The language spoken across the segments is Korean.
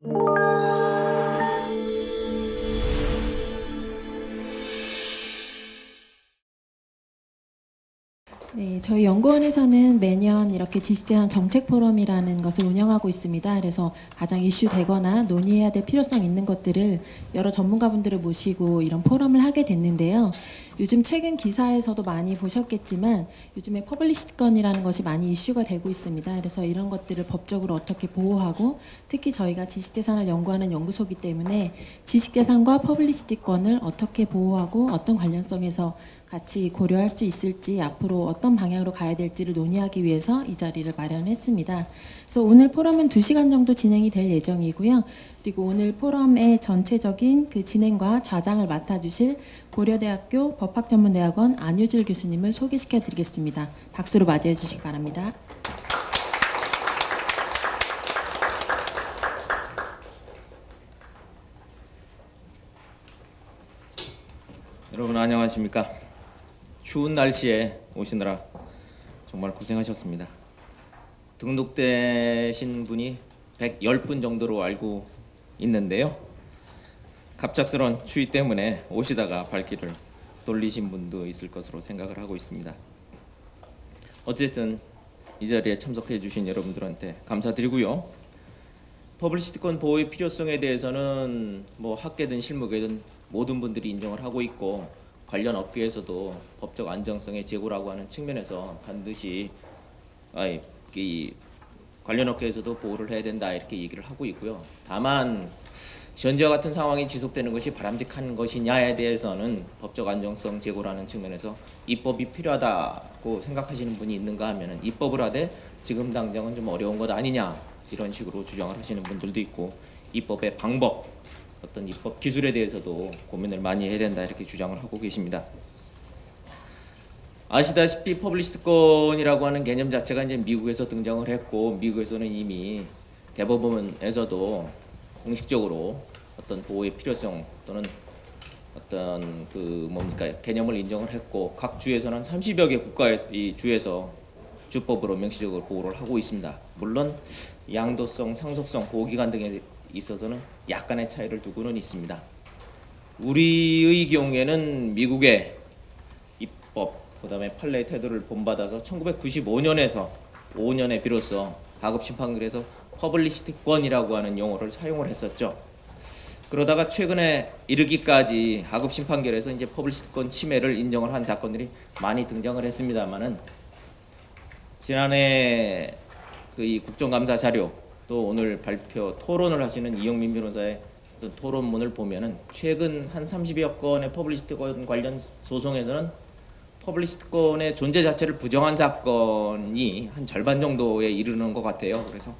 네, 저희 연구원에서는 매년 이렇게 지식재산 정책 포럼이라는 것을 운영하고 있습니다. 그래서 가장 이슈되거나 논의해야 될 필요성 있는 것들을 여러 전문가분들을 모시고 이런 포럼을 하게 됐는데요. 요즘 최근 기사에서도 많이 보셨겠지만 요즘에 퍼블리시티건이라는 것이 많이 이슈가 되고 있습니다. 그래서 이런 것들을 법적으로 어떻게 보호하고, 특히 저희가 지식재산을 연구하는 연구소이기 때문에 지식재산과 퍼블리시티건을 어떻게 보호하고 어떤 관련성에서 같이 고려할 수 있을지, 앞으로 어떤 방향으로 가야 될지를 논의하기 위해서 이 자리를 마련했습니다. 그래서 오늘 포럼은 2시간 정도 진행이 될 예정이고요. 그리고 오늘 포럼의 전체적인 그 진행과 좌장을 맡아주실 고려대학교 법학전문대학원 안유질 교수님을 소개시켜 드리겠습니다. 박수로 맞이해 주시기 바랍니다. 여러분 안녕하십니까? 추운 날씨에 오시느라 정말 고생하셨습니다. 등록되신 분이 110분 정도로 알고 있는데요. 갑작스러운 추위 때문에 오시다가 발길을 돌리신 분도 있을 것으로 생각을 하고 있습니다. 어쨌든 이 자리에 참석해 주신 여러분들한테 감사드리고요. 퍼블리시티권 보호의 필요성에 대해서는 뭐 학계든 실무계든 모든 분들이 인정을 하고 있고, 관련 업계에서도 법적 안정성의 제고라고 하는 측면에서 반드시 이 관련 업계에서도 보호를 해야 된다 이렇게 얘기를 하고 있고요. 다만 현재와 같은 상황이 지속되는 것이 바람직한 것이냐에 대해서는 법적 안정성 제고라는 측면에서 입법이 필요하다고 생각하시는 분이 있는가 하면은 입법을 하되 지금 당장은 좀 어려운 것 아니냐 이런 식으로 주장을 하시는 분들도 있고, 입법의 방법, 어떤 입법 기술에 대해서도 고민을 많이 해야 된다 이렇게 주장을 하고 계십니다. 아시다시피 퍼블리시티건이라고 하는 개념 자체가 이제 미국에서 등장을 했고, 미국에서는 이미 대법원에서도 공식적으로 어떤 보호의 필요성 또는 어떤 개념을 인정을 했고, 각 주에서는 30여 개 국가의 이 주에서 주법으로 명시적으로 보호를 하고 있습니다. 물론 양도성, 상속성, 보호기간 등에 있어서는 약간의 차이를 두고는 있습니다. 우리의 경우에는 미국의 입법, 그다음에 판례의 태도를 본받아서 1995년에서 5년에 비로소 하급심판결에서 퍼블리시티권이라고 하는 용어를 사용을 했었죠. 그러다가 최근에 이르기까지 하급심판결에서 이제 퍼블리시티권 침해를 인정을 한 사건들이 많이 등장을 했습니다만은, 지난해 이 국정감사 자료, 또 오늘 발표 토론을 하시는 이영민 변호사의 토론문을 보면은 최근 한 30여 건의 퍼블리시티권 관련 소송에서는 퍼블리시티권의 존재 자체를 부정한 사건이 한 절반 정도에 이르는 것 같아요. 그래서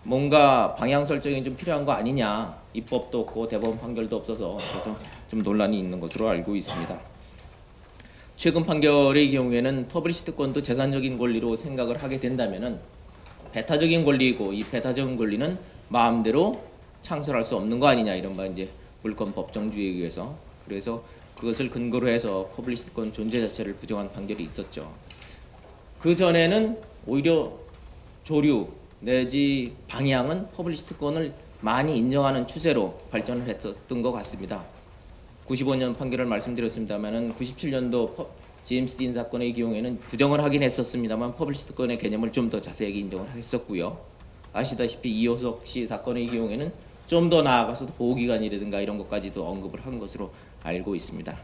뭔가 방향 설정이 좀 필요한 거 아니냐, 입법도 없고 대법원 판결도 없어서 그래서 좀 논란이 있는 것으로 알고 있습니다. 최근 판결의 경우에는 퍼블리시티권도 재산적인 권리로 생각을 하게 된다면은 배타적인 권리이고, 이 배타적인 권리는 마음대로 창설할 수 없는 거 아니냐, 이런 바 이제 물권 법정주의에 의해서, 그래서 그것을 근거로 해서 퍼블리시티권 존재 자체를 부정한 판결이 있었죠. 그 전에는 오히려 조류 내지 방향은 퍼블리시티권을 많이 인정하는 추세로 발전을 했었던 것 같습니다. 95년 판결을 말씀드렸습니다만은 97년도 제임스 딘 사건의 경우에는 부정을 하긴 했었습니다만 퍼블리시티권의 개념을 좀 더 자세하게 인정을 했었고요. 아시다시피 이호석 씨 사건의 경우에는 좀 더 나아가서도 보호기간이라든가 이런 것까지도 언급을 한 것으로 알고 있습니다.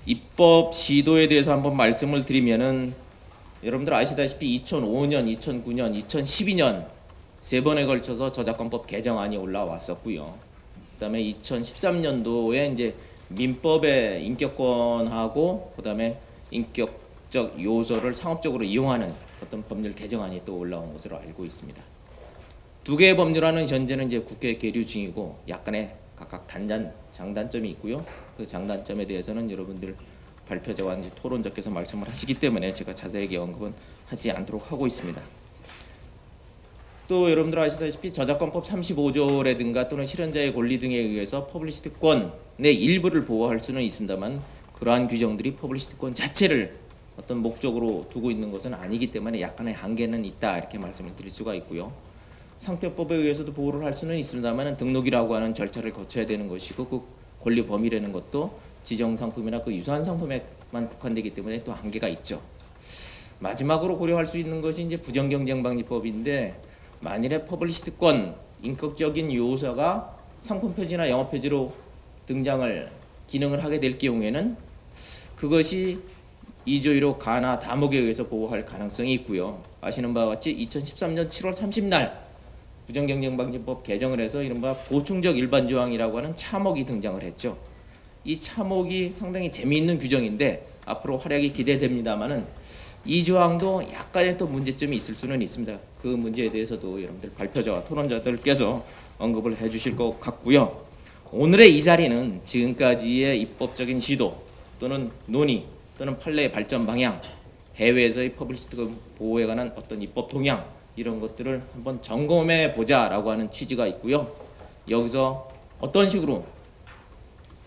입법 시도에 대해서 한번 말씀을 드리면은, 여러분들 아시다시피 2005년, 2009년, 2012년 세 번에 걸쳐서 저작권법 개정안이 올라왔었고요. 그다음에 2013년도에 이제 민법의 인격권하고 그다음에 인격적 요소를 상업적으로 이용하는 어떤 법률 개정안이 또 올라온 것으로 알고 있습니다. 두 개의 법률안은 현재는 이제 국회에 계류 중이고 약간의 각각 장단점이 있고요. 그 장단점에 대해서는 여러분들 발표자와 이제 토론자께서 말씀을 하시기 때문에 제가 자세하게 언급은 하지 않도록 하고 있습니다. 또 여러분들 아시다시피 저작권법 35조라든가 또는 실현자의 권리 등에 의해서 퍼블리시티권의 일부를 보호할 수는 있습니다만, 그러한 규정들이 퍼블리시티권 자체를 어떤 목적으로 두고 있는 것은 아니기 때문에 약간의 한계는 있다 이렇게 말씀을 드릴 수가 있고요. 상표법에 의해서도 보호를 할 수는 있습니다만 등록이라고 하는 절차를 거쳐야 되는 것이고 그 권리 범위라는 것도 지정 상품이나 그 유사한 상품에만 국한되기 때문에 또 한계가 있죠. 마지막으로 고려할 수 있는 것이 이제 부정경쟁방지법인데 만일에 퍼블리시티권 인격적인 요소가 상품 표지나 영업 표지로 기능을 하게 될 경우에는 그것이 2조 1호 가나 다목에 의해서 보호할 가능성이 있고요. 아시는 바와 같이 2013년 7월 30날 부정경쟁방지법 개정을 해서 이른바 보충적 일반 조항이라고 하는 차목이 등장을 했죠. 이 차목이 상당히 재미있는 규정인데 앞으로 활약이 기대됩니다만은 이 조항도 약간의 또 문제점이 있을 수는 있습니다. 그 문제에 대해서도 여러분들 발표자와 토론자들께서 언급을 해주실 것 같고요. 오늘의 이 자리는 지금까지의 입법적인 시도 또는 논의 또는 판례의 발전 방향, 해외에서의 퍼블리시티 보호에 관한 어떤 입법 동향 이런 것들을 한번 점검해 보자라고 하는 취지가 있고요. 여기서 어떤 식으로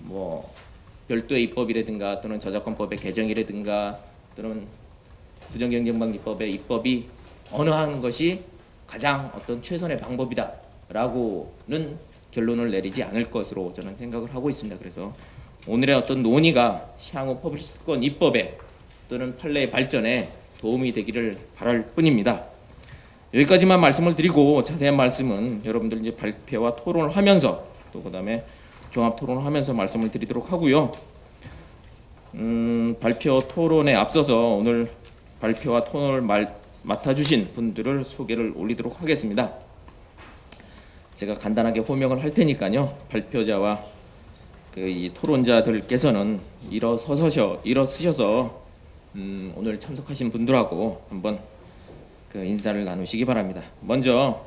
뭐 별도의 입법이라든가 또는 저작권법의 개정이라든가 또는 부정경쟁방지법의 입법이 어느 한 것이 가장 어떤 최선의 방법이다라고는 결론을 내리지 않을 것으로 저는 생각을 하고 있습니다. 그래서 오늘의 어떤 논의가 향후 퍼블리시티권 입법에 또는 판례의 발전에 도움이 되기를 바랄 뿐입니다. 여기까지만 말씀을 드리고 자세한 말씀은 여러분들 이제 발표와 토론을 하면서 또 그다음에 종합 토론을 하면서 말씀을 드리도록 하고요. 발표 토론에 앞서서 오늘 발표와 토론을 맡아주신 분들을 소개를 올리도록 하겠습니다. 제가 간단하게 호명을 할 테니까요. 발표자와 이 토론자들께서는 일어서셔서 오늘 참석하신 분들하고 한번 인사를 나누시기 바랍니다. 먼저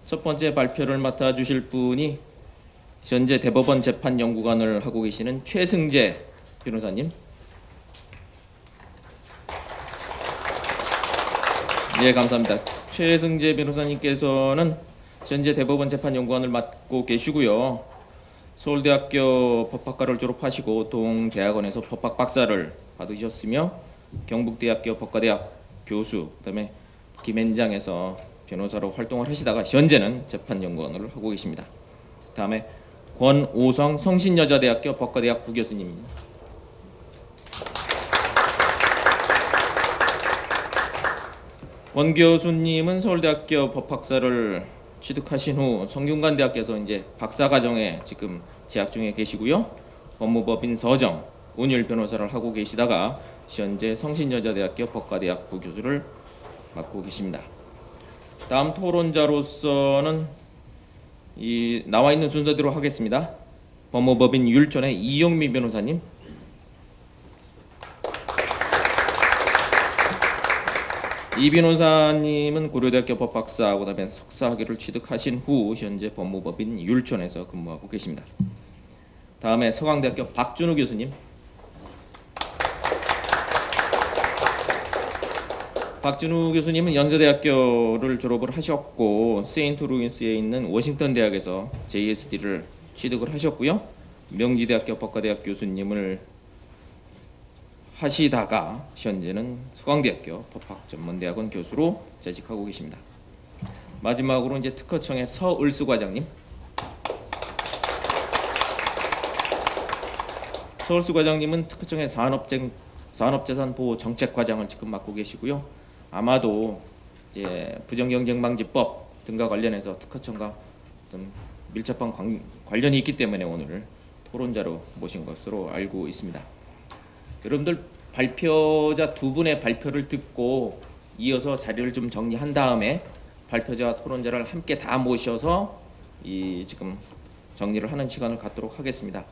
첫 번째 발표를 맡아주실 분이 현재 대법원 재판연구관을 하고 계시는 최승재 변호사님. 예, 감사합니다. 최승재 변호사님께서는 현재 대법원 재판연구관을 맡고 계시고요. 서울대학교 법학과를 졸업하시고 동대학원에서 법학 박사를 받으셨으며 경북대학교 법과대학 교수, 그다음에 김앤장에서 변호사로 활동을 하시다가 현재는 재판연구원을 하고 계십니다. 다음에 권오성 성신여자대학교 법과대학 부교수님입니다. 권 교수님은 서울대학교 법학사를 취득하신 후 성균관대학교에서 이제 박사과정에 지금 재학 중에 계시고요. 법무법인 서정, 운율 변호사를 하고 계시다가 현재 성신여자대학교 법과대학 부교수를 맡고 계십니다. 다음 토론자로서는 나와 있는 순서대로 하겠습니다. 법무법인 율촌의 이용미 변호사님, 이 변호사님은 고려대학교 법학사 그다음에 석사 학위를 취득하신 후 현재 법무법인 율촌에서 근무하고 계십니다. 다음에 서강대학교 박준우 교수님, 박준우 교수님은 연세대학교를 졸업을 하셨고 세인트루이스에 있는 워싱턴 대학에서 JSD를 취득을 하셨고요. 명지대학교 법과대학 교수님을 하시다가 현재는 서강대학교 법학전문대학원 교수로 재직하고 계십니다. 마지막으로 이제 특허청의 서을수 과장님. 서을수 과장님은 특허청의 산업재산 보호 정책과장을 지금 맡고 계시고요. 아마도 이제 부정경쟁방지법 등과 관련해서 특허청과 어떤 밀접한 관련이 있기 때문에 오늘 토론자로 모신 것으로 알고 있습니다. 여러분들 발표자 두 분의 발표를 듣고 이어서 자리를 좀 정리한 다음에 발표자와 토론자를 함께 다 모셔서 지금 정리를 하는 시간을 갖도록 하겠습니다.